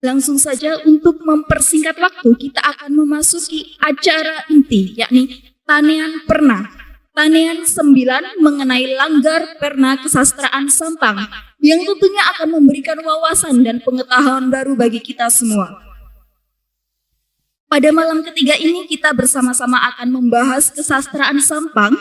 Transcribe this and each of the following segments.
Langsung saja untuk mempersingkat waktu, kita akan memasuki acara inti, yakni Tanean Perna. Tanean 9 mengenai langgar perna kesastraan Sampang, yang tentunya akan memberikan wawasan dan pengetahuan baru bagi kita semua. Pada malam ketiga ini kita bersama-sama akan membahas kesastraan Sampang.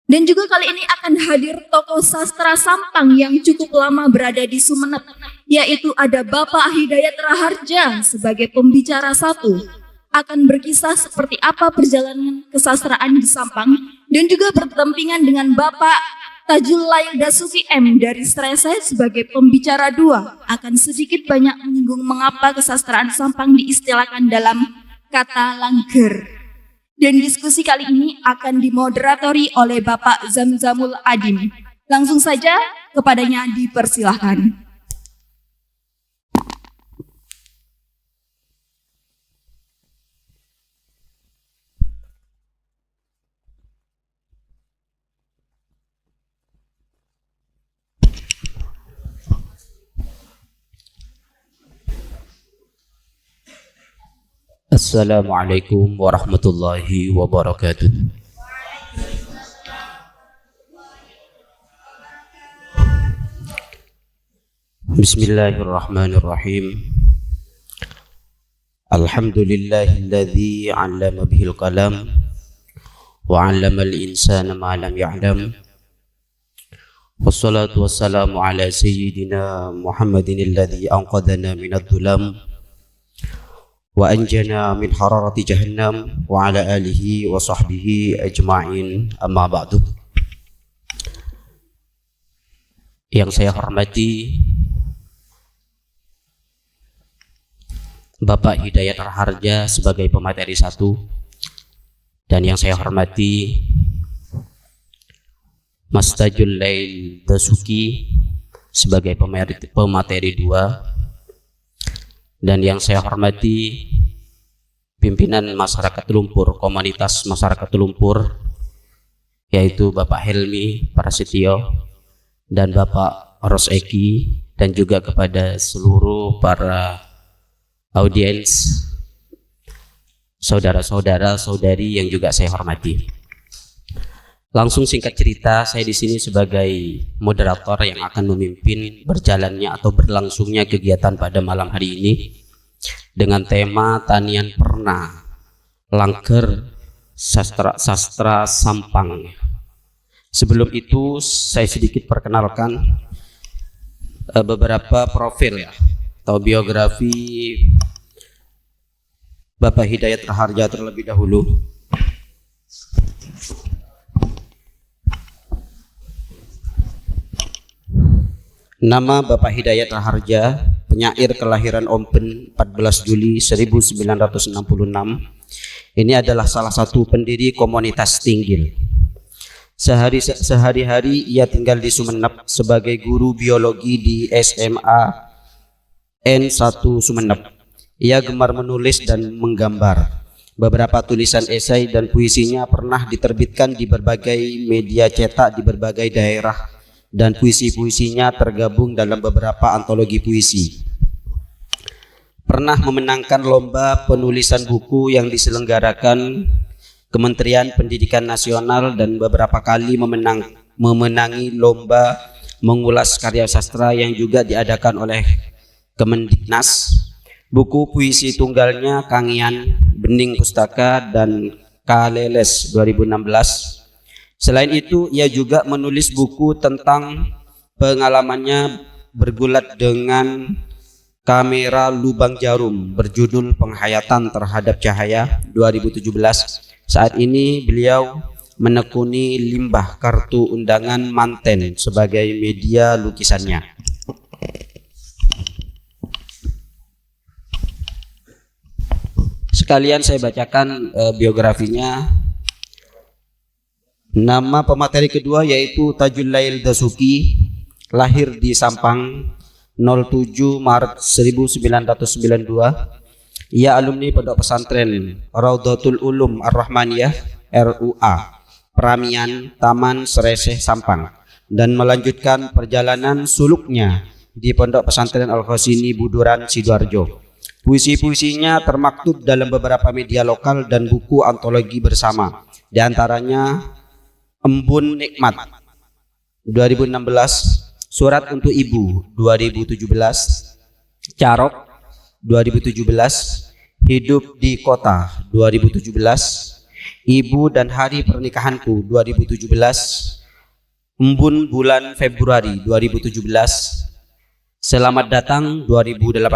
Dan juga kali ini akan hadir tokoh sastra Sampang yang cukup lama berada di Sumeneb, yaitu ada Bapak Hidayat Raharja sebagai pembicara satu. Akan berkisah seperti apa perjalanan kesastraan di Sampang dan juga berdampingan dengan Bapak Tajul Lail Dasuki M dari Srese sebagai pembicara dua. Akan sedikit banyak menyinggung mengapa kesastraan Sampang diistilahkan dalam kata langgar. Dan diskusi kali ini akan dimoderatori oleh Bapak Zamzamul Adim. Langsung saja kepadanya dipersilahkan. Assalamualaikum warahmatullahi wabarakatuh. Bismillahirrahmanirrahim. Alhamdulillahilladzi 'allama bihil qalam wa 'allamal insana ma lam ya'lam. Wassalatu wassalamu ala sayyidina Muhammadin alladzi anqadhana minadh dhulam wa anjana min hararati jahannam wa ala alihi wa sahbihi ajma'in, amma ba'du. Yang saya hormati Bapak Hidayat Raharja sebagai pemateri satu, dan yang saya hormati Mas Tajul Lail Dasuki sebagai pemateri dua, dan yang saya hormati pimpinan masyarakat Lumpur, komunitas masyarakat Lumpur, yaitu Bapak Helmi Prasetyo dan Bapak Ros Eki, dan juga kepada seluruh para audiens, saudara-saudara, saudari yang juga saya hormati. Langsung singkat cerita, saya di sini sebagai moderator yang akan memimpin berjalannya atau berlangsungnya kegiatan pada malam hari ini dengan tema Tanean Perna, langgar sastra Sampang. Sebelum itu saya sedikit perkenalkan beberapa profil atau biografi Bapak Hidayat Raharja terlebih dahulu. Nama Bapak Hidayat Raharja, penyair kelahiran Ompen 14 Juli 1966. Ini adalah salah satu pendiri komunitas Tinggil. Sehari-hari ia tinggal di Sumeneb sebagai guru biologi di SMA N1 Sumeneb. Ia gemar menulis dan menggambar. Beberapa tulisan esai dan puisinya pernah diterbitkan di berbagai media cetak di berbagai daerah, dan puisi-puisinya tergabung dalam beberapa antologi puisi. Pernah memenangkan lomba penulisan buku yang diselenggarakan Kementerian Pendidikan Nasional, dan beberapa kali memenangi lomba mengulas karya sastra yang juga diadakan oleh Kemendiknas. Buku puisi tunggalnya Kangian, Bening Pustaka, dan Kaleles 2016. Selain itu, ia juga menulis buku tentang pengalamannya bergulat dengan kamera lubang jarum berjudul Penghayatan Terhadap Cahaya 2017. Saat ini beliau menekuni Limbah Kartu Undangan Manten sebagai media lukisannya. Sekalian saya bacakan biografinya. Nama pemateri kedua yaitu Tajul Lail Dasuki, lahir di Sampang 07 Maret 1992. Ia alumni Pondok Pesantren Raudhatul Ulum Ar-Rahmaniyah RUA Peramian Taman Sreseh Sampang, dan melanjutkan perjalanan suluknya di Pondok Pesantren Al-Khosini Buduran, Sidoarjo. Puisi-puisinya termaktub dalam beberapa media lokal dan buku antologi bersama, di antaranya Embun Nikmat 2016, Surat untuk Ibu 2017, Carok 2017, Hidup di Kota 2017, Ibu dan Hari Pernikahanku 2017, Embun Bulan Februari 2017, Selamat Datang 2018,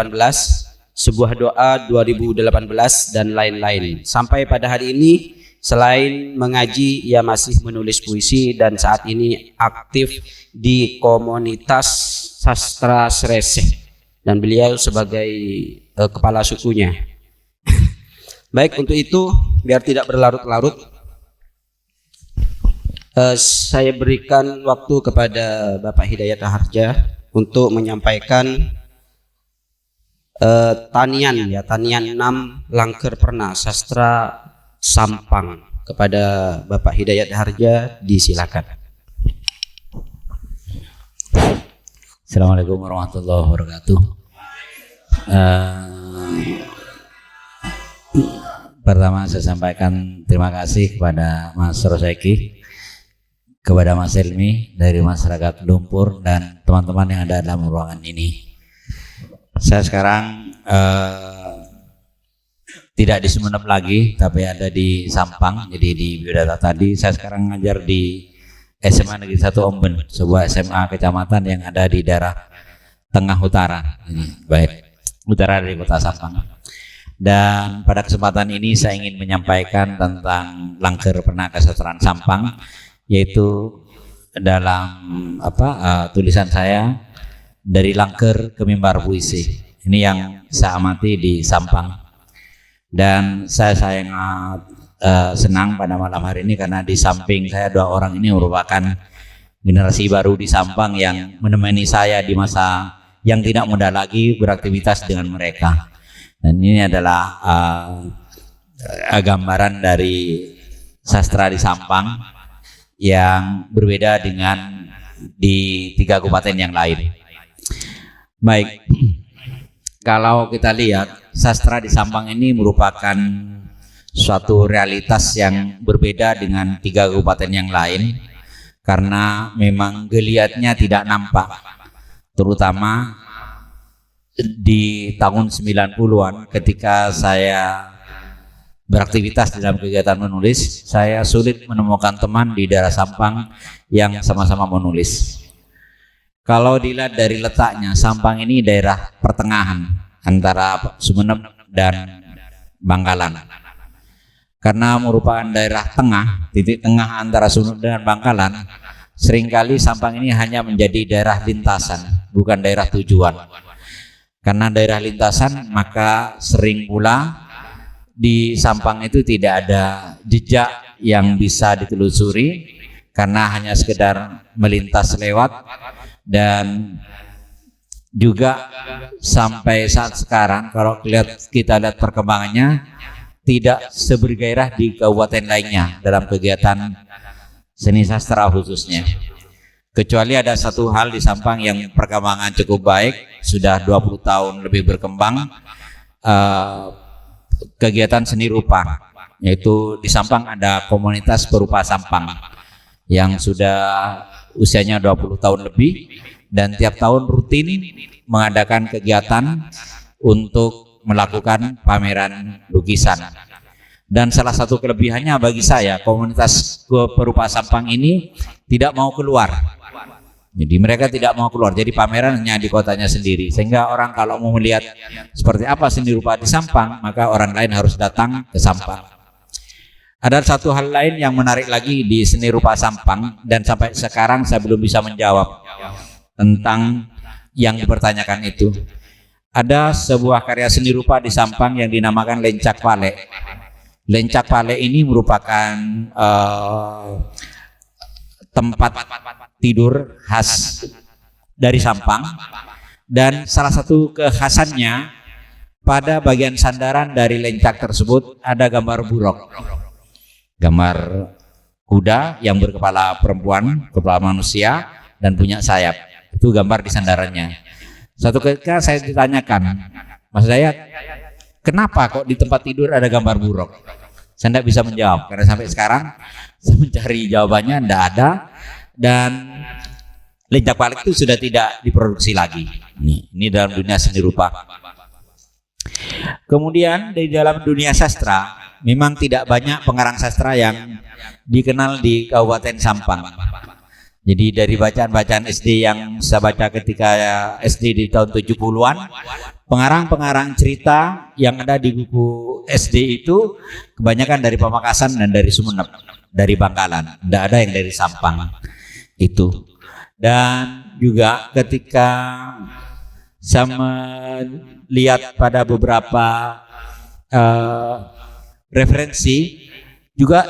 Sebuah Doa 2018, dan lain-lain. Sampai pada hari ini, selain mengaji, ia masih menulis puisi dan saat ini aktif di komunitas sastra Sreseh dan beliau sebagai kepala sukunya. Baik, untuk itu biar tidak berlarut-larut, saya berikan waktu kepada Bapak Hidayat Harja untuk menyampaikan tanian 6 Langker Perna Sastra Sampang. Kepada Bapak Hidayat Harja, disilakan. Assalamualaikum warahmatullahi wabarakatuh. Pertama saya sampaikan terima kasih kepada Mas Roseki, kepada Mas Helmi dari masyarakat Lumpur dan teman-teman yang ada dalam ruangan ini. Saya sekarang tidak di Sumeneb lagi, tapi ada di Sampang. Jadi di biodata tadi, saya sekarang ngajar di SMA Negeri 1 Omben, sebuah SMA kecamatan yang ada di daerah tengah utara, ini baik utara dari kota Sampang. Dan pada kesempatan ini saya ingin menyampaikan tentang Langker Perna Kesastraan Sampang, yaitu dalam tulisan saya dari Langker ke Mimbar Puisi. Ini yang saya amati di Sampang. Dan saya sangat senang pada malam hari ini karena di samping saya 2 orang ini merupakan generasi baru di Sampang yang menemani saya di masa yang tidak muda lagi beraktivitas dengan mereka. Dan ini adalah gambaran dari sastra di Sampang yang berbeda dengan di 3 kabupaten yang lain. Baik, kalau kita lihat sastra di Sampang ini merupakan suatu realitas yang berbeda dengan 3 kabupaten yang lain karena memang geliatnya tidak nampak, terutama di tahun 90-an ketika saya beraktivitas dalam kegiatan menulis, saya sulit menemukan teman di daerah Sampang yang sama-sama menulis. Kalau dilihat dari letaknya, Sampang ini daerah pertengahan antara Sumeneb dan Bangkalan. Karena merupakan daerah tengah, titik tengah antara Sumeneb dan Bangkalan, seringkali Sampang ini hanya menjadi daerah lintasan, bukan daerah tujuan. Karena daerah lintasan, maka sering pula di Sampang itu tidak ada jejak yang bisa ditelusuri karena hanya sekedar melintas lewat. Dan juga sampai saat sekarang kalau kita lihat perkembangannya tidak sebergairah di kabupaten lainnya dalam kegiatan seni sastra khususnya, kecuali ada satu hal di Sampang yang perkembangan cukup baik, sudah 20 tahun lebih berkembang, kegiatan seni rupa, yaitu di Sampang ada komunitas perupa Sampang yang sudah usianya 20 tahun lebih dan tiap tahun rutin mengadakan kegiatan untuk melakukan pameran lukisan. Dan salah satu kelebihannya bagi saya, komunitas perupa Sampang ini tidak mau keluar. Jadi mereka tidak mau keluar, jadi pameran hanya di kotanya sendiri, sehingga orang kalau mau melihat seperti apa seni rupa di Sampang, maka orang lain harus datang ke Sampang. Ada satu hal lain yang menarik lagi di seni rupa Sampang dan sampai sekarang saya belum bisa menjawab tentang yang dipertanyakan itu. Ada sebuah karya seni rupa di Sampang yang dinamakan Lencak Pale. Lencak Pale ini merupakan tempat tidur khas dari Sampang dan salah satu kekhasannya pada bagian sandaran dari lencak tersebut ada gambar buruk. Gambar kuda yang berkepala perempuan, kepala manusia dan punya sayap. Itu gambar di sandarannya. Suatu ketika saya ditanyakan, Mas Dayat, kenapa kok di tempat tidur ada gambar buruk? Saya tidak bisa menjawab karena sampai sekarang saya mencari jawabannya, tidak ada, dan lincah balik itu sudah tidak diproduksi lagi. Ini dalam dunia seni rupa. Kemudian di dalam dunia sastra, memang tidak banyak pengarang sastra yang dikenal di Kabupaten Sampang. Jadi dari bacaan-bacaan SD yang saya baca ketika SD di tahun 70-an, pengarang-pengarang cerita yang ada di buku SD itu kebanyakan dari Pamekasan dan dari Sumeneb, dari Bangkalan. Tidak ada yang dari Sampang itu. Dan juga ketika saya melihat pada beberapa referensi juga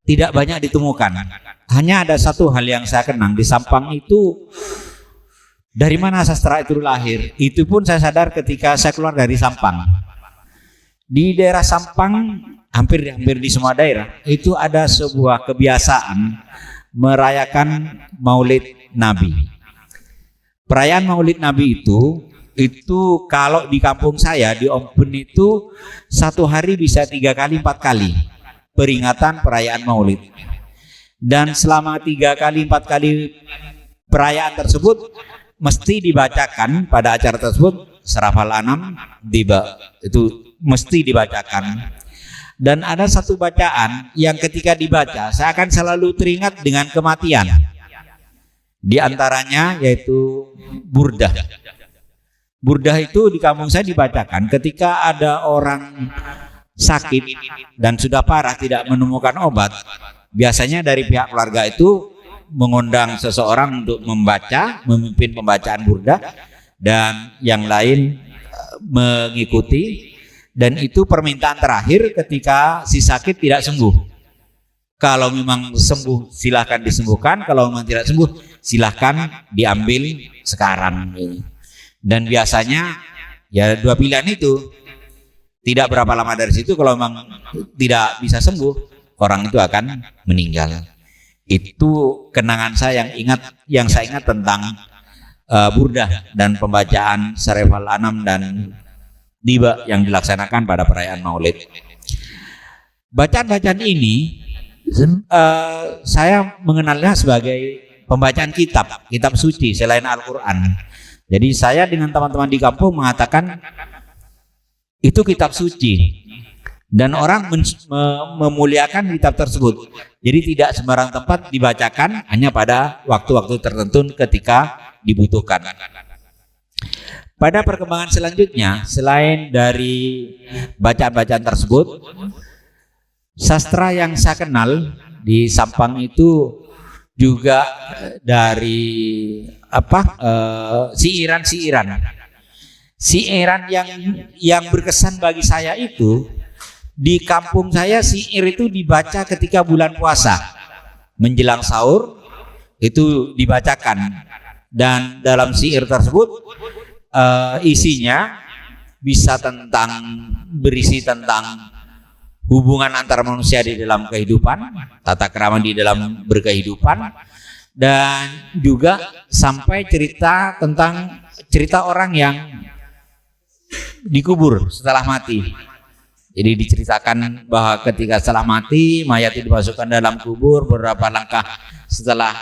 tidak banyak ditemukan. Hanya ada satu hal yang saya kenang di Sampang itu, dari mana sastra itu lahir. Itu pun saya sadar ketika saya keluar dari Sampang. Di daerah Sampang, hampir di semua daerah itu ada sebuah kebiasaan merayakan Maulid Nabi. Perayaan Maulid Nabi itu kalau di kampung saya di Omben itu satu hari bisa 3 kali 4 kali peringatan perayaan Maulid. Dan selama 3 kali 4 kali perayaan tersebut mesti dibacakan pada acara tersebut Serafal Anam tiba, itu mesti dibacakan. Dan ada satu bacaan yang ketika dibaca saya akan selalu teringat dengan kematian. Di antaranya yaitu Burdah. Burdah itu di kampung saya dibacakan ketika ada orang sakit dan sudah parah tidak menemukan obat. Biasanya dari pihak keluarga itu mengundang seseorang untuk membaca, memimpin pembacaan Burdah, dan yang lain mengikuti. Dan itu permintaan terakhir ketika si sakit tidak sembuh. Kalau memang sembuh silahkan disembuhkan, kalau memang tidak sembuh silahkan diambil sekarang. Dan biasanya ya 2 pilihan itu. Tidak berapa lama dari situ kalau memang tidak bisa sembuh, orang itu akan meninggal. Itu kenangan saya yang saya ingat tentang Burdah dan pembacaan Sarefal Anam dan Diba yang dilaksanakan pada perayaan Maulid. Bacaan-bacaan ini saya mengenalnya sebagai pembacaan kitab suci selain Al-Quran. Jadi saya dengan teman-teman di kampung mengatakan itu kitab suci. Dan orang memuliakan kitab tersebut. Jadi tidak sembarang tempat dibacakan, hanya pada waktu-waktu tertentu ketika dibutuhkan. Pada perkembangan selanjutnya, selain dari bacaan-bacaan tersebut, sastra yang saya kenal di Sampang itu juga dari siiran yang berkesan bagi saya itu. Di kampung saya syair itu dibaca ketika bulan puasa, menjelang sahur itu dibacakan, dan dalam syair tersebut isinya bisa berisi tentang hubungan antar manusia di dalam kehidupan, tata krama di dalam berkehidupan, dan juga sampai cerita orang yang dikubur setelah mati. Jadi diceritakan bahwa ketika setelah mati mayat itu dimasukkan dalam kubur, beberapa langkah setelah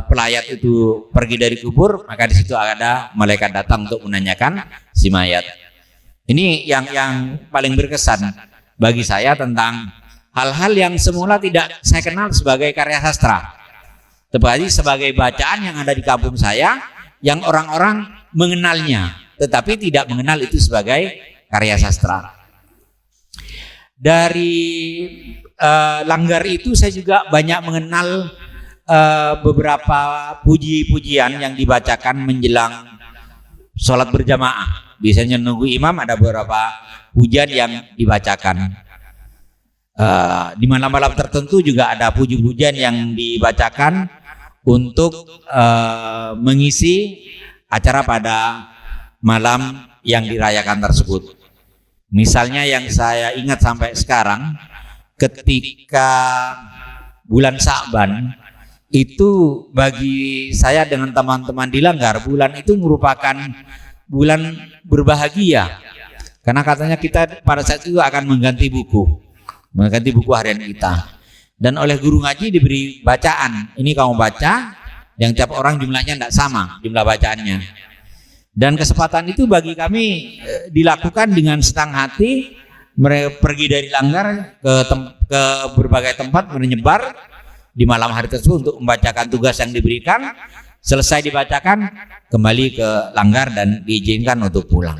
pelayat itu pergi dari kubur, maka di situ ada malaikat datang untuk menanyakan si mayat. Ini yang paling berkesan bagi saya tentang hal-hal yang semula tidak saya kenal sebagai karya sastra, tetapi sebagai bacaan yang ada di kampung saya yang orang-orang mengenalnya, tetapi tidak mengenal itu sebagai karya sastra. Dari Langgar itu saya juga banyak mengenal beberapa puji-pujian yang dibacakan menjelang sholat berjamaah. Biasanya nunggu imam ada beberapa pujian yang dibacakan. Di malam-malam tertentu juga ada puji-pujian yang dibacakan untuk mengisi acara pada malam yang dirayakan tersebut. Misalnya yang saya ingat sampai sekarang, ketika bulan Sa'ban itu bagi saya dengan teman-teman di Langgar, bulan itu merupakan bulan berbahagia. Karena katanya kita pada saat itu akan mengganti buku harian kita. Dan oleh guru ngaji diberi bacaan. Ini kamu baca, yang tiap orang jumlahnya tidak sama jumlah bacaannya. Dan kesempatan itu bagi kami dilakukan dengan senang hati. Mereka pergi dari Langgar ke berbagai tempat menyebar di malam hari tersebut untuk membacakan tugas yang diberikan. Selesai dibacakan, kembali ke Langgar dan diizinkan untuk pulang.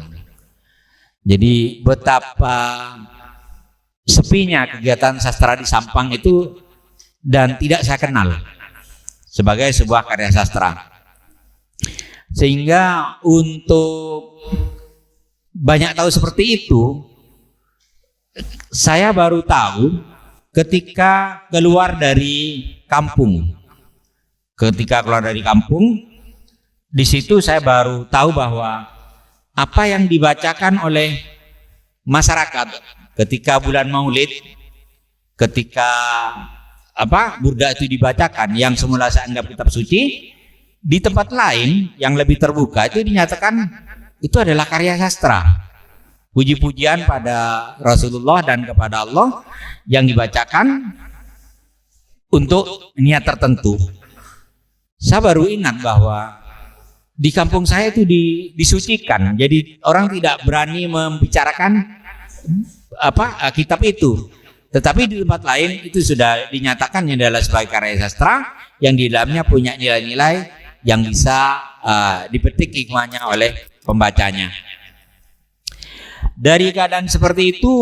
Jadi betapa sepinya kegiatan sastra di Sampang itu, dan tidak saya kenal sebagai sebuah karya sastra. Sehingga untuk banyak tahu seperti itu, saya baru tahu ketika keluar dari kampung. Ketika keluar dari kampung, di situ saya baru tahu bahwa apa yang dibacakan oleh masyarakat ketika bulan Maulid, ketika burda itu dibacakan yang semula saya anggap kitab suci, di tempat lain yang lebih terbuka itu dinyatakan itu adalah karya sastra. Puji-pujian pada Rasulullah dan kepada Allah yang dibacakan untuk niat tertentu. Saya baru ingat bahwa di kampung saya itu disucikan, jadi orang tidak berani membicarakan kitab itu. Tetapi di tempat lain itu sudah dinyatakan ini adalah sebagai karya sastra yang di dalamnya punya nilai-nilai yang bisa dipetik hikmahnya oleh pembacanya. Dari keadaan seperti itu,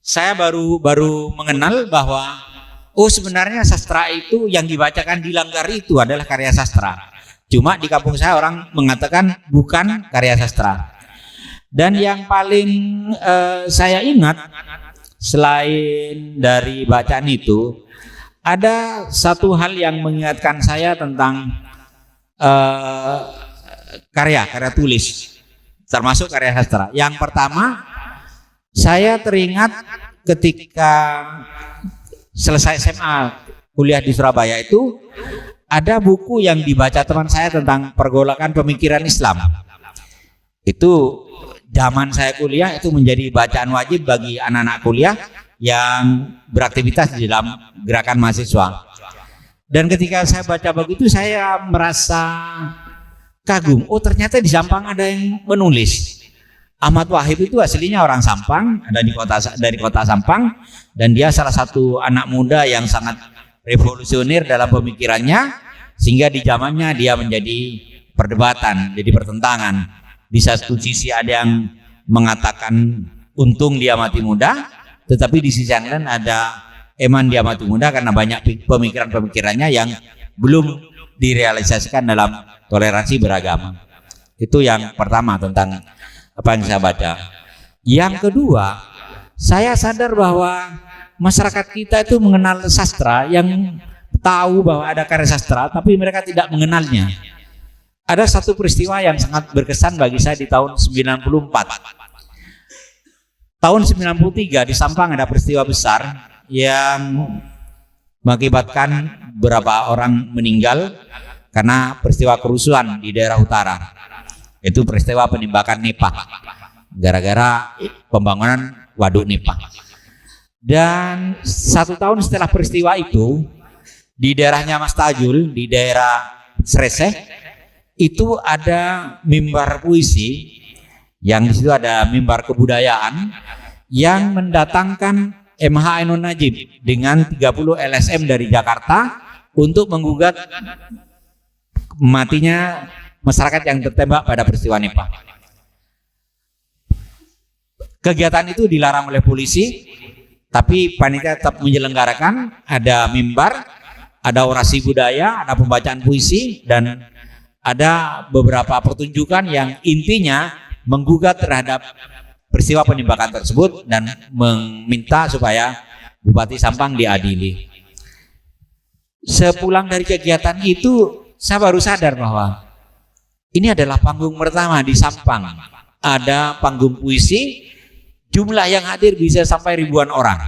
saya baru mengenal bahwa sebenarnya sastra itu yang dibacakan di Langgar itu adalah karya sastra. Cuma di kampung saya orang mengatakan bukan karya sastra. Dan yang paling saya ingat selain dari bacaan itu, ada satu hal yang mengingatkan saya tentang karya tulis, termasuk karya sastra. Yang pertama, saya teringat ketika selesai SMA kuliah di Surabaya itu ada buku yang dibaca teman saya tentang pergolakan pemikiran Islam. Itu zaman saya kuliah itu menjadi bacaan wajib bagi anak-anak kuliah yang beraktivitas di dalam gerakan mahasiswa. Dan ketika saya baca begitu saya merasa kagum. Ternyata di Sampang ada yang menulis. Ahmad Wahid itu aslinya orang Sampang, ada dari kota Sampang, dan dia salah satu anak muda yang sangat revolusioner dalam pemikirannya, sehingga di zamannya dia menjadi perdebatan, jadi pertentangan. Di satu sisi ada yang mengatakan untung dia mati muda, tetapi di sisi yang lain ada eman dia mati muda karena banyak pemikiran-pemikirannya yang belum direalisasikan dalam toleransi beragama. Itu yang pertama tentang apa yang saya baca. Yang kedua, saya sadar bahwa masyarakat kita itu mengenal sastra, yang tahu bahwa ada karya sastra, tapi mereka tidak mengenalnya. Ada satu peristiwa yang sangat berkesan bagi saya di tahun 94. Tahun 93 di Sampang ada peristiwa besar yang mengakibatkan beberapa orang meninggal karena peristiwa kerusuhan di daerah utara. Itu peristiwa penembakan Nipah gara-gara pembangunan waduk Nipah. Dan 1 tahun setelah peristiwa itu, di daerahnya Mas Tajul, di daerah Sreseh, itu ada mimbar puisi, yang di situ ada mimbar kebudayaan yang mendatangkan MH Ainun Najib dengan 30 LSM dari Jakarta untuk menggugat matinya masyarakat yang tertembak pada peristiwa Nipah. Kegiatan itu dilarang oleh polisi, tapi panitia tetap menyelenggarakan. Ada mimbar, ada orasi budaya, ada pembacaan puisi, dan ada beberapa pertunjukan yang intinya menggugat terhadap peristiwa penembakan tersebut dan meminta supaya Bupati Sampang diadili. Sepulang dari kegiatan itu, saya baru sadar bahwa ini adalah panggung pertama di Sampang. Ada panggung puisi Jumlah yang hadir bisa sampai ribuan orang.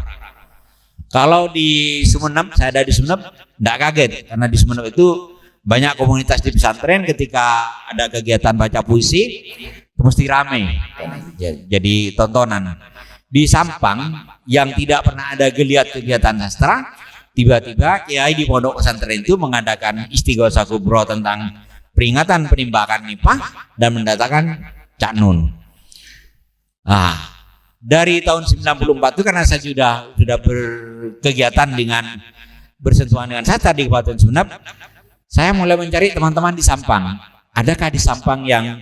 Kalau di Sumeneb, saya ada di Sumeneb, tidak kaget karena di Sumeneb itu banyak komunitas di pesantren. Ketika ada kegiatan baca puisi itu mesti rame, jadi tontonan. Di Sampang yang tidak pernah ada geliat kegiatan sastra, tiba-tiba kiai di pondok pesantren itu mengadakan istighosa kubro tentang peringatan penembakan Nipah dan mendatangkan Cak Nun. Dari tahun 94 itu karena saya sudah berkegiatan dengan bersentuhan dengan sastra di Kabupaten Sumeneb, saya mulai mencari teman-teman di Sampang. Adakah di Sampang yang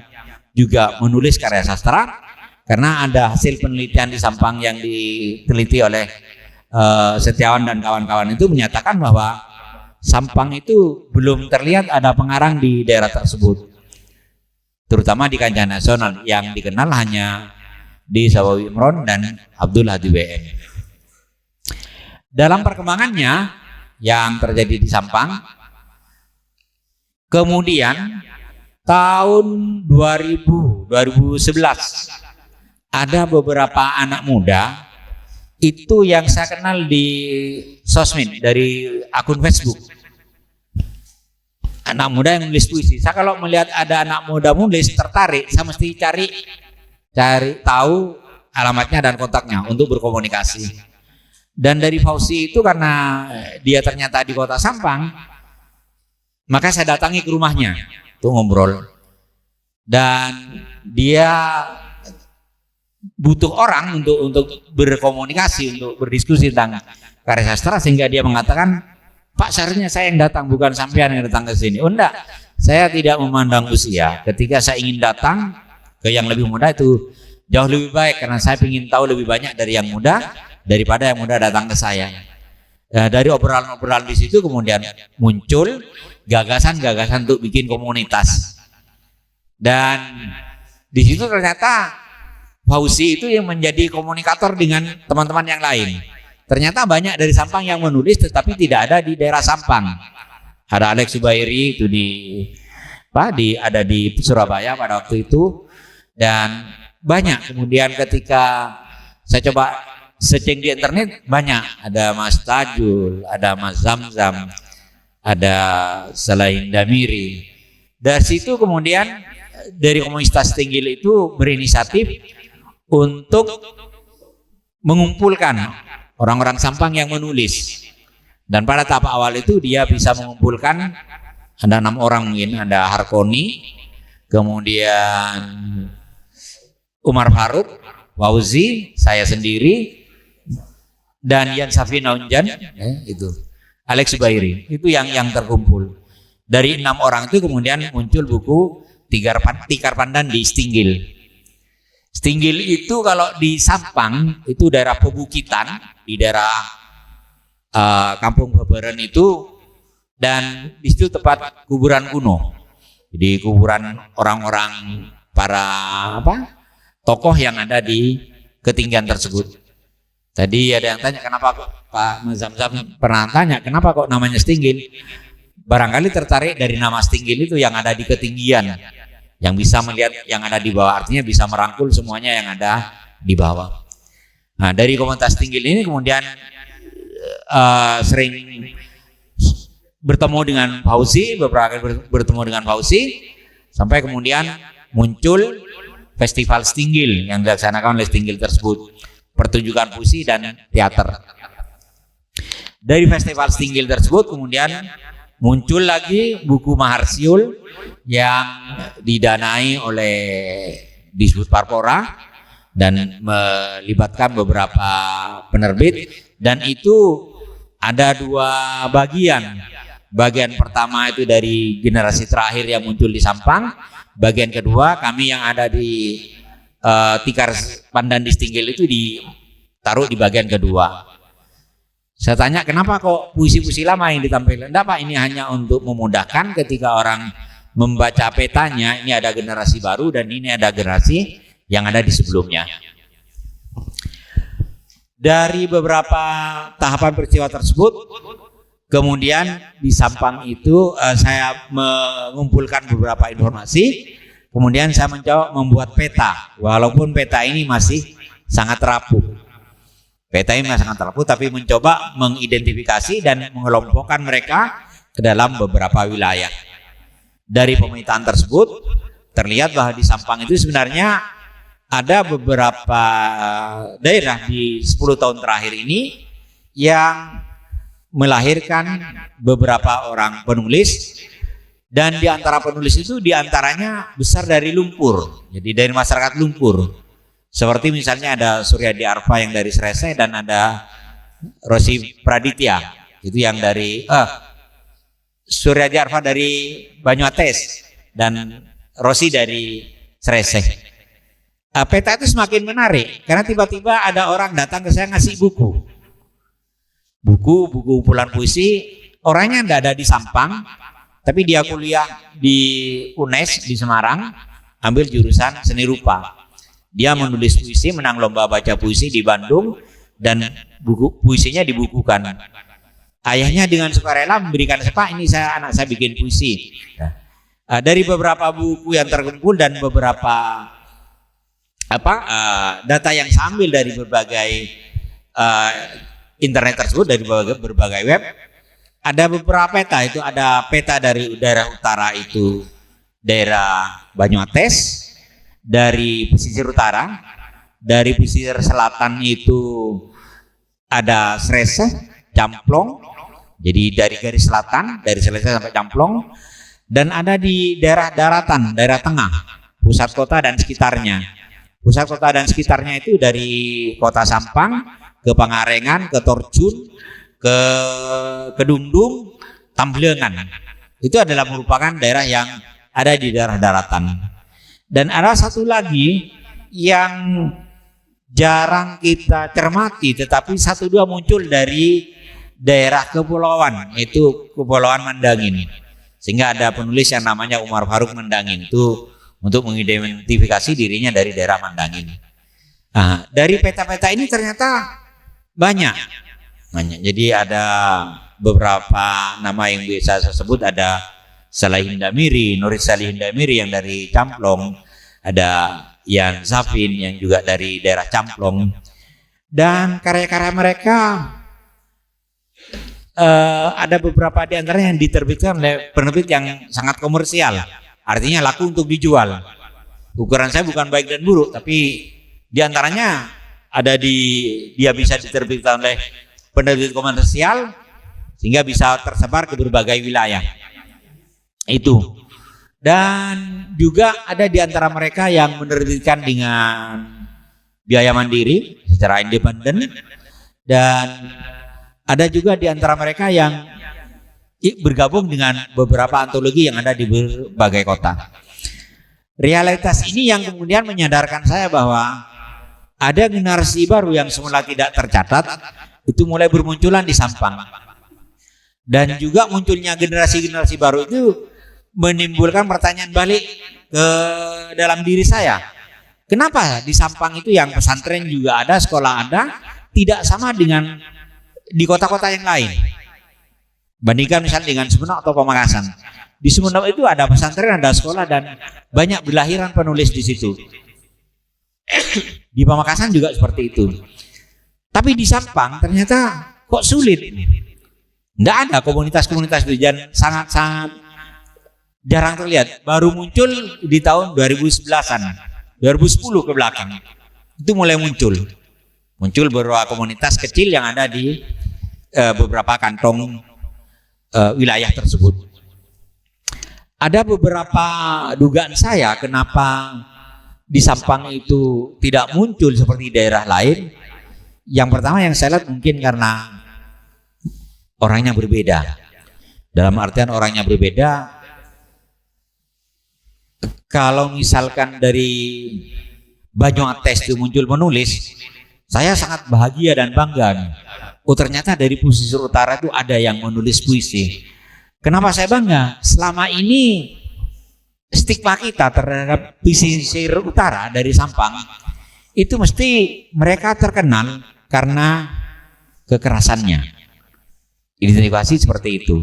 juga menulis karya sastra? Karena ada hasil penelitian di Sampang yang diteliti oleh Setiawan dan kawan-kawan itu menyatakan bahwa Sampang itu belum terlihat ada pengarang di daerah tersebut, terutama di kancah nasional. Yang dikenal hanya di Sabawi Imron dan Abdul Hadi WM. Dalam perkembangannya yang terjadi di Sampang, kemudian tahun 2011 ada beberapa anak muda itu yang saya kenal di sosmed dari akun Facebook. Anak muda yang menulis puisi. Saya kalau melihat ada anak muda menulis tertarik, saya mesti cari tahu alamatnya dan kontaknya untuk berkomunikasi. Dan dari Fauzi itu karena dia ternyata di kota Sampang, maka saya datangi ke rumahnya untuk ngobrol. Dan dia butuh orang untuk berkomunikasi, untuk berdiskusi tentang karya sastra, sehingga dia mengatakan, Pak, seharusnya saya yang datang, bukan sampean yang datang ke sini. Oh enggak, saya tidak memandang usia. Ketika saya ingin datang ke yang lebih muda itu jauh lebih baik, karena saya ingin tahu lebih banyak dari yang muda daripada yang muda datang ke saya. Dari obrolan-obrolan di situ kemudian muncul gagasan-gagasan untuk bikin komunitas. Dan di situ ternyata Fauzi itu yang menjadi komunikator dengan teman-teman yang lain. Ternyata banyak dari Sampang yang menulis tetapi tidak ada di daerah Sampang. Ada Alex Subairi itu ada di Surabaya pada waktu itu. Dan banyak kemudian ketika saya coba searching di internet, banyak, ada Mas Tajul, ada Mas Zamzam, ada Salahin Damiri. Dari situ kemudian dari komunitas Tinggil itu berinisiatif untuk mengumpulkan orang-orang Sampang yang menulis. Dan pada tahap awal itu dia bisa mengumpulkan ada 6 orang mungkin, ada Harkoni, kemudian Umar Faruk, Fauzi, saya sendiri, dan Yan Safi Naunjan, itu Alex Subairi, itu yang terkumpul. Dari 6 orang itu kemudian muncul buku Tikar Pandan di Stinggil. Stinggil itu kalau di Sampang itu daerah pebukitan, di daerah Kampung Babaran itu, dan di situ tempat kuburan kuno. Jadi kuburan orang-orang para tokoh yang ada di ketinggian tersebut. Tadi ada yang tanya kenapa kok, Pak Zamzam pernah tanya kenapa kok namanya Stinggil. Barangkali tertarik dari nama Stinggil itu yang ada di ketinggian, yang bisa melihat yang ada di bawah, artinya bisa merangkul semuanya yang ada di bawah. Nah, dari komunitas Stinggil ini kemudian sering bertemu dengan Fauzi, beberapa kali bertemu dengan Fauzi, sampai kemudian muncul Festival Stinggil yang dilaksanakan oleh Stinggil tersebut, pertunjukan puisi dan teater. Dari Festival Stinggil tersebut kemudian muncul lagi buku Maharsiul yang didanai oleh Disbud Parpora dan melibatkan beberapa penerbit, dan itu ada 2 bagian. Bagian pertama itu dari generasi terakhir yang muncul di Sampang. Bagian kedua kami yang ada di Tikar Pandan di Stinggil itu ditaruh di bagian kedua. Saya tanya kenapa kok puisi-puisi lama yang ditampilkan? Enggak Pak, ini hanya untuk memudahkan ketika orang membaca petanya, ini ada generasi baru dan ini ada generasi yang ada di sebelumnya. Dari beberapa tahapan peristiwa tersebut, kemudian di Sampang itu saya mengumpulkan beberapa informasi, kemudian saya mencoba membuat peta, walaupun peta ini masih sangat rapuh. Peta ini sangat rapuh, tapi mencoba mengidentifikasi dan mengelompokkan mereka ke dalam beberapa wilayah. Dari pemetaan tersebut terlihat bahwa di Sampang itu sebenarnya ada beberapa daerah di 10 tahun terakhir ini yang melahirkan beberapa orang penulis, dan di antara penulis itu diantaranya besar dari lumpur, jadi dari masyarakat lumpur. Seperti misalnya ada Suryadi Arfa yang dari Srese, dan ada Rosi Praditya itu yang dari Suryadi Arfa dari Banyuates dan Rosi dari Srese. Peta itu semakin menarik karena tiba-tiba ada orang datang ke saya ngasih buku kumpulan puisi. Orangnya tidak ada di Sampang, tapi dia kuliah di UNES di Semarang, ambil jurusan seni rupa. Dia menulis puisi, menang lomba baca puisi di Bandung, dan buku puisinya dibukukan. Ayahnya dengan sukarela memberikan sepak, ini anak saya bikin puisi. Dari beberapa buku yang terkumpul dan beberapa data yang saya ambil dari berbagai internet tersebut, dari berbagai web, ada beberapa peta. Itu ada peta dari daerah utara itu daerah Banyuates, dari pesisir utara, dari pesisir selatan itu ada Srese, Camplong, jadi dari garis selatan, dari Srese sampai Camplong, dan ada di daerah daratan, daerah tengah, pusat kota dan sekitarnya. Pusat kota dan sekitarnya itu dari kota Sampang ke Pangarengan, ke Torjun, ke Kedungdung, Tamblengan. Itu adalah merupakan daerah yang ada di daerah daratan. Dan ada satu lagi yang jarang kita cermati, tetapi satu dua muncul dari daerah kepulauan, itu Kepulauan Mandangin. Sehingga ada penulis yang namanya Umar Faruk Mandangin, itu untuk mengidentifikasi dirinya dari daerah Mandangin. Nah, dari peta-peta ini ternyata banyak. Jadi ada beberapa nama yang bisa saya sebut, ada Salihin Damiri, Nuris Salihin Damiri yang dari Camplong, ada Yan Zafin yang juga dari daerah Camplong, dan karya-karya mereka ada beberapa di antaranya yang diterbitkan oleh penerbit yang sangat komersial, artinya laku untuk dijual. Ukuran saya bukan baik dan buruk, tapi di antaranya ada dia bisa diterbitkan oleh penerbit komersial sehingga bisa tersebar ke berbagai wilayah. Itu. Dan juga ada di antara mereka yang menerbitkan dengan biaya mandiri secara independen, dan ada juga di antara mereka yang bergabung dengan beberapa antologi yang ada di berbagai kota. Realitas ini yang kemudian menyadarkan saya bahwa ada generasi baru yang semula tidak tercatat itu mulai bermunculan di Sampang. Dan juga munculnya generasi-generasi baru itu menimbulkan pertanyaan balik ke dalam diri saya. Kenapa di Sampang itu yang pesantren juga ada, sekolah ada, tidak sama dengan di kota-kota yang lain? Bandingkan misalnya dengan Sumeneb atau Pamekasan. Di Sumeneb itu ada pesantren, ada sekolah, dan banyak berlahiran penulis di situ. Di Pamekasan juga seperti itu. Tapi di Sampang ternyata kok sulit. Tidak ada komunitas-komunitas itu, dan sangat-sangat jarang terlihat. Baru muncul di tahun 2011-an, 2010 ke belakang. Itu mulai muncul beberapa komunitas kecil yang ada di beberapa kantong wilayah tersebut. Ada beberapa dugaan saya kenapa di Sampang itu tidak muncul seperti daerah lain. Yang pertama yang saya lihat mungkin karena orangnya berbeda. Dalam artian orangnya berbeda, kalau misalkan dari Banyuates itu muncul penulis, saya sangat bahagia dan bangga. Oh, ternyata dari pesisir utara itu ada yang menulis puisi. Kenapa saya bangga? Selama ini stigma kita terhadap pesisir utara dari Sampang itu mesti mereka terkenal karena kekerasannya. Identifikasi seperti itu.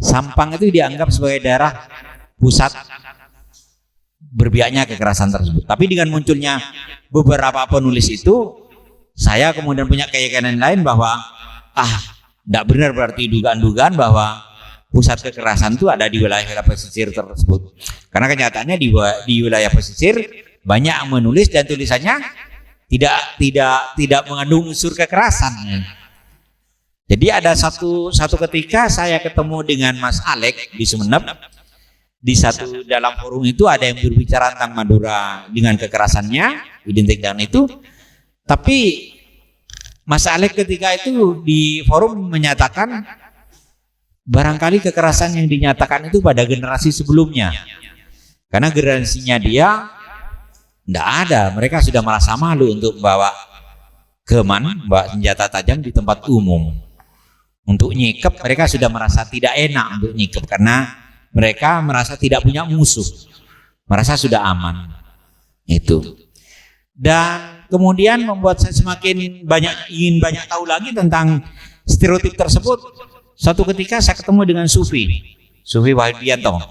Sampang itu dianggap sebagai daerah pusat berpihaknya kekerasan tersebut. Tapi dengan munculnya beberapa penulis itu, saya kemudian punya keyakinan lain bahwa tidak benar berarti dugaan-dugaan bahwa pusat kekerasan itu ada di wilayah pesisir tersebut. Karena kenyataannya di wilayah pesisir banyak yang menulis dan tulisannya tidak mengandung unsur kekerasan. Jadi ada satu ketika saya ketemu dengan Mas Alek di Sumeneb, di satu dalam forum itu ada yang berbicara tentang Madura dengan kekerasannya, identik dengan itu. Tapi Mas Alek ketika itu di forum menyatakan barangkali kekerasan yang dinyatakan itu pada generasi sebelumnya, karena generasinya dia tidak ada, mereka sudah merasa malu untuk membawa senjata tajam di tempat umum. Untuk nyikep mereka sudah merasa tidak enak untuk nyikep karena mereka merasa tidak punya musuh, merasa sudah aman. Itu. Dan kemudian membuat saya semakin ingin banyak tahu lagi tentang stereotip tersebut. Suatu ketika saya ketemu dengan Sufi Wahyudianto.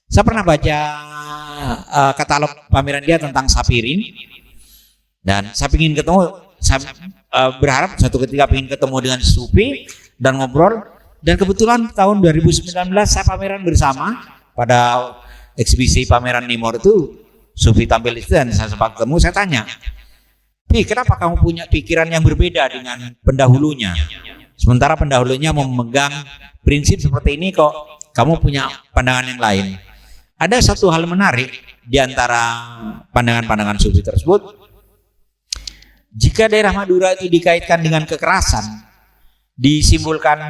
Saya pernah baca katalog pameran dia tentang Sapirin, dan saya ingin ketemu. Saya berharap suatu ketika ingin ketemu dengan Sufi dan ngobrol. Dan kebetulan tahun 2019 saya pameran bersama pada eksibisi pameran Nimor itu. Sufi tampil itu dan saya sempat ketemu. Saya tanya, kenapa kamu punya pikiran yang berbeda dengan pendahulunya? Sementara pendahulunya memegang prinsip seperti ini, kok kamu punya pandangan yang lain. Ada satu hal menarik di antara pandangan-pandangan Sufi tersebut. Jika daerah Madura itu dikaitkan dengan kekerasan, disimbolkan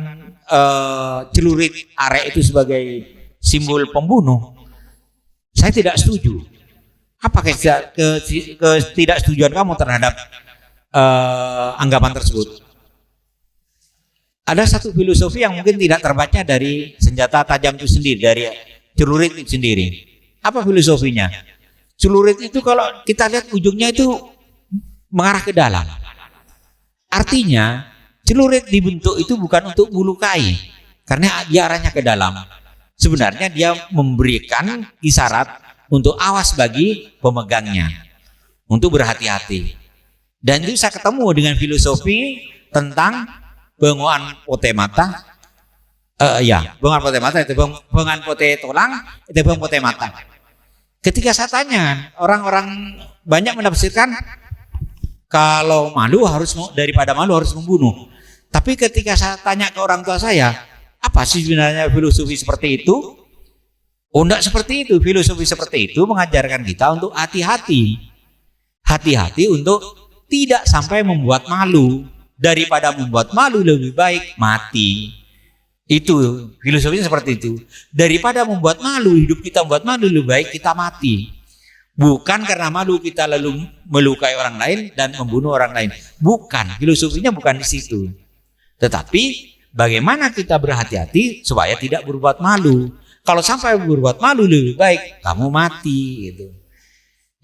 celurit arek itu sebagai simbol pembunuh, saya tidak setuju. Apa ketidaksetujuan kamu terhadap anggapan tersebut? Ada satu filosofi yang mungkin tidak terbaca dari senjata tajam itu sendiri, dari celurit itu sendiri. Apa filosofinya? Celurit itu kalau kita lihat ujungnya itu mengarah ke dalam. Artinya celurit dibentuk itu bukan untuk melukai, karena dia arahnya ke dalam. Sebenarnya dia memberikan isyarat untuk awas bagi pemegangnya, untuk berhati-hati. Dan itu saya ketemu dengan filosofi tentang bengoan pote mata. Bengoan pote mata itu bengoan pote tulang, itu bengoan pote mata. Ketika saya tanya, orang-orang banyak menafsirkan kalau malu daripada malu harus membunuh. Tapi ketika saya tanya ke orang tua saya, apa sih sebenarnya filosofi seperti itu? Oh, enggak seperti itu. Filosofi seperti itu mengajarkan kita untuk hati-hati. Hati-hati untuk tidak sampai membuat malu. Daripada membuat malu lebih baik mati. Itu filosofinya seperti itu. Daripada membuat malu, hidup kita membuat malu, lebih baik kita mati. Bukan karena malu kita lalu melukai orang lain dan membunuh orang lain. Bukan, filosofinya bukan di situ. Tetapi bagaimana kita berhati-hati supaya tidak berbuat malu. Kalau sampai berbuat malu lebih baik kamu mati gitu.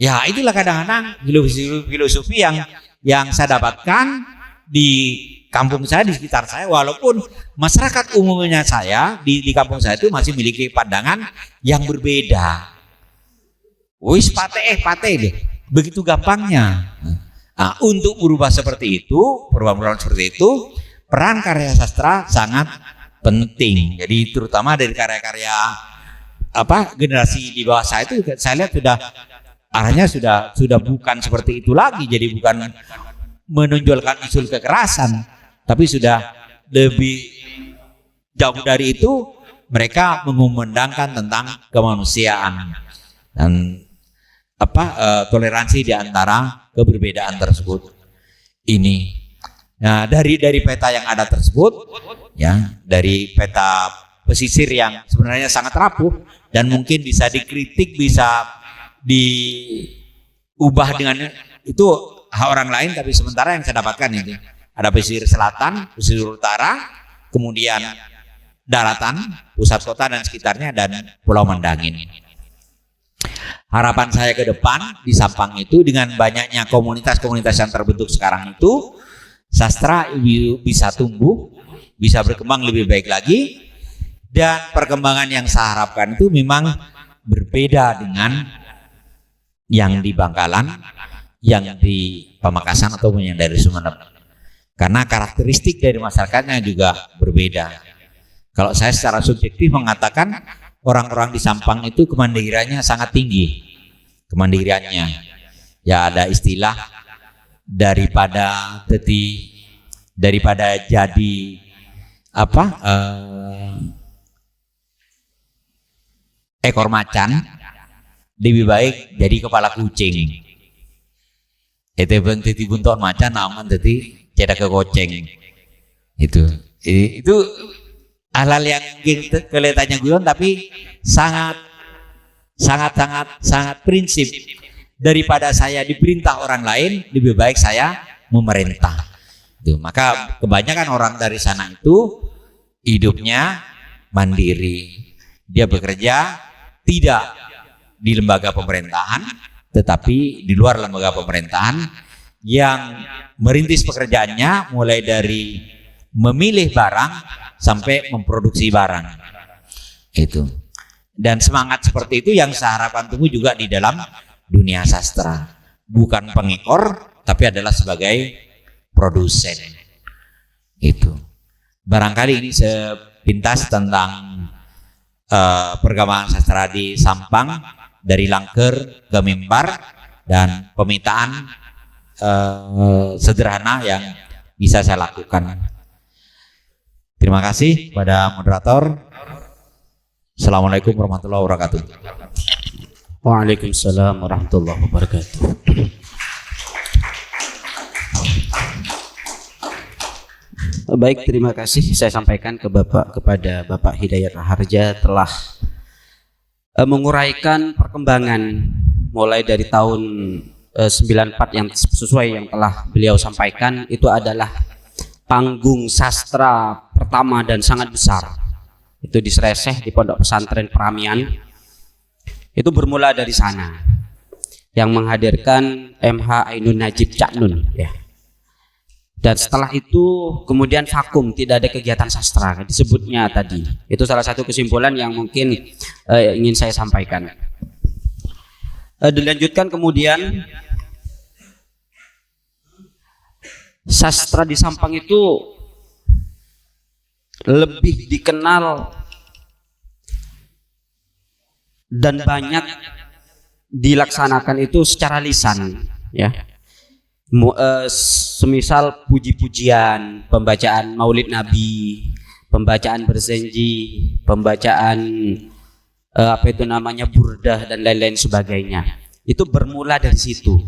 Ya, itulah kadang-kadang filosofi yang saya dapatkan di kampung saya, di sekitar saya, walaupun masyarakat umumnya saya di kampung saya itu masih memiliki pandangan yang berbeda. Wis pate deh, begitu gampangnya. Nah, untuk berubah seperti itu, perubahan seperti itu, peran karya sastra sangat penting. Jadi terutama dari karya-karya generasi di bawah saya itu, saya lihat sudah arahnya sudah bukan seperti itu lagi. Jadi bukan menonjolkan isu kekerasan, tapi sudah lebih jauh dari itu. Mereka mengumandangkan tentang kemanusiaan dan toleransi di antara keberbedaan tersebut. Ini, nah, dari peta yang ada tersebut, ya, dari peta pesisir yang sebenarnya sangat rapuh dan mungkin bisa dikritik, bisa diubah dengan itu hak orang lain, tapi sementara yang saya dapatkan ini ada pesisir selatan, pesisir utara, kemudian daratan, pusat kota dan sekitarnya, dan Pulau Mandangin. Harapan saya ke depan di Sampang itu, dengan banyaknya komunitas-komunitas yang terbentuk sekarang itu, sastra bisa tumbuh, bisa berkembang lebih baik lagi. Dan perkembangan yang saya harapkan itu memang berbeda dengan yang di Bangkalan, yang di Pamekasan ataupun yang dari Sumeneb. Karena karakteristik dari masyarakatnya juga berbeda. Kalau saya secara subjektif mengatakan orang-orang di Sampang itu kemandiriannya sangat tinggi. Kemandiriannya. Ya ada istilah daripada jadi ekor macan lebih baik jadi kepala kucing. Itu titi bunton macan aman jadi cedak ke goceng. Itu hal-hal yang kelihatannya guyon tapi sangat prinsip. Daripada saya diperintah orang lain, lebih baik saya memerintah. Itu. Maka kebanyakan orang dari sana itu hidupnya mandiri. Dia bekerja tidak di lembaga pemerintahan, tetapi di luar lembaga pemerintahan, yang merintis pekerjaannya mulai dari memilih barang sampai memproduksi barang. Itu. Dan semangat seperti itu yang saya harapkan tunggu juga di dalam dunia sastra, bukan pengekor tapi adalah sebagai produsen. Itu barangkali ini sepintas tentang perkembangan sastra di Sampang dari Langker ke Mimbar dan pemetaan sederhana yang bisa saya lakukan. Terima kasih kepada moderator. Assalamualaikum warahmatullahi wabarakatuh. Waalaikumsalam warahmatullahi wabarakatuh. Baik, terima kasih saya sampaikan kepada Bapak Hidayat Raharja telah menguraikan perkembangan mulai dari tahun 94 yang sesuai yang telah beliau sampaikan. Itu adalah panggung sastra pertama dan sangat besar. Itu di Sreseh di Pondok Pesantren Peramian. Itu bermula dari sana, yang menghadirkan MH Ainun Najib Cak Nun, ya. Dan setelah itu kemudian vakum, tidak ada kegiatan sastra disebutnya tadi. Itu salah satu kesimpulan yang mungkin ingin saya sampaikan. Dilanjutkan kemudian, sastra di Sampang itu lebih dikenal dan banyak dilaksanakan itu secara lisan, ya. Semisal puji-pujian, pembacaan Maulid Nabi, pembacaan berzenji, pembacaan burdah dan lain-lain sebagainya. Itu bermula dari situ.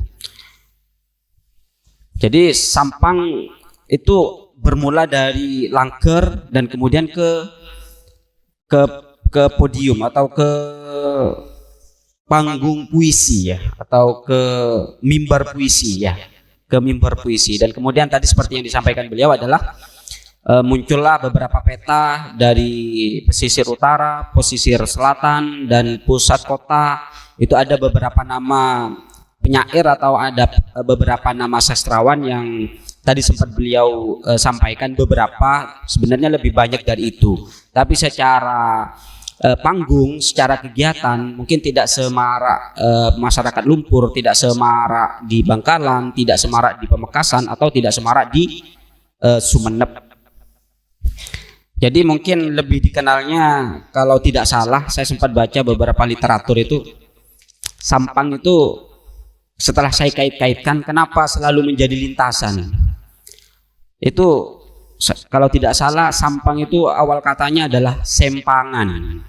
Jadi Sampang itu bermula dari Langker dan kemudian ke podium atau ke panggung puisi, ya, atau ke mimbar puisi, ya, ke mimbar puisi. Dan kemudian tadi seperti yang disampaikan beliau adalah muncullah beberapa peta dari pesisir utara, pesisir selatan, dan pusat kota. Itu ada beberapa nama penyair atau ada beberapa nama sastrawan yang tadi sempat beliau sampaikan. Beberapa, sebenarnya lebih banyak dari itu, tapi secara panggung, secara kegiatan mungkin tidak semarak masyarakat Lumpur, tidak semarak di Bangkalan, tidak semarak di Pamekasan, atau tidak semarak di Sumeneb. Jadi mungkin lebih dikenalnya, kalau tidak salah saya sempat baca beberapa literatur itu, Sampang itu setelah saya kait-kaitkan kenapa selalu menjadi lintasan. Itu kalau tidak salah Sampang itu awal katanya adalah sempangan,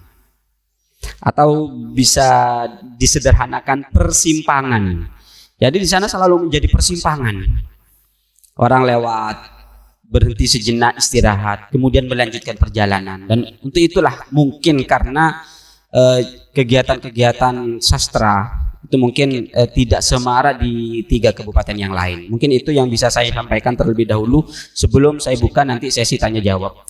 atau bisa disederhanakan persimpangan. Jadi di sana selalu menjadi persimpangan. Orang lewat, berhenti sejenak istirahat, kemudian melanjutkan perjalanan. Dan untuk itulah mungkin karena kegiatan-kegiatan sastra itu mungkin tidak semarak di 3 kabupaten yang lain. Mungkin itu yang bisa saya sampaikan terlebih dahulu sebelum saya buka nanti sesi tanya jawab.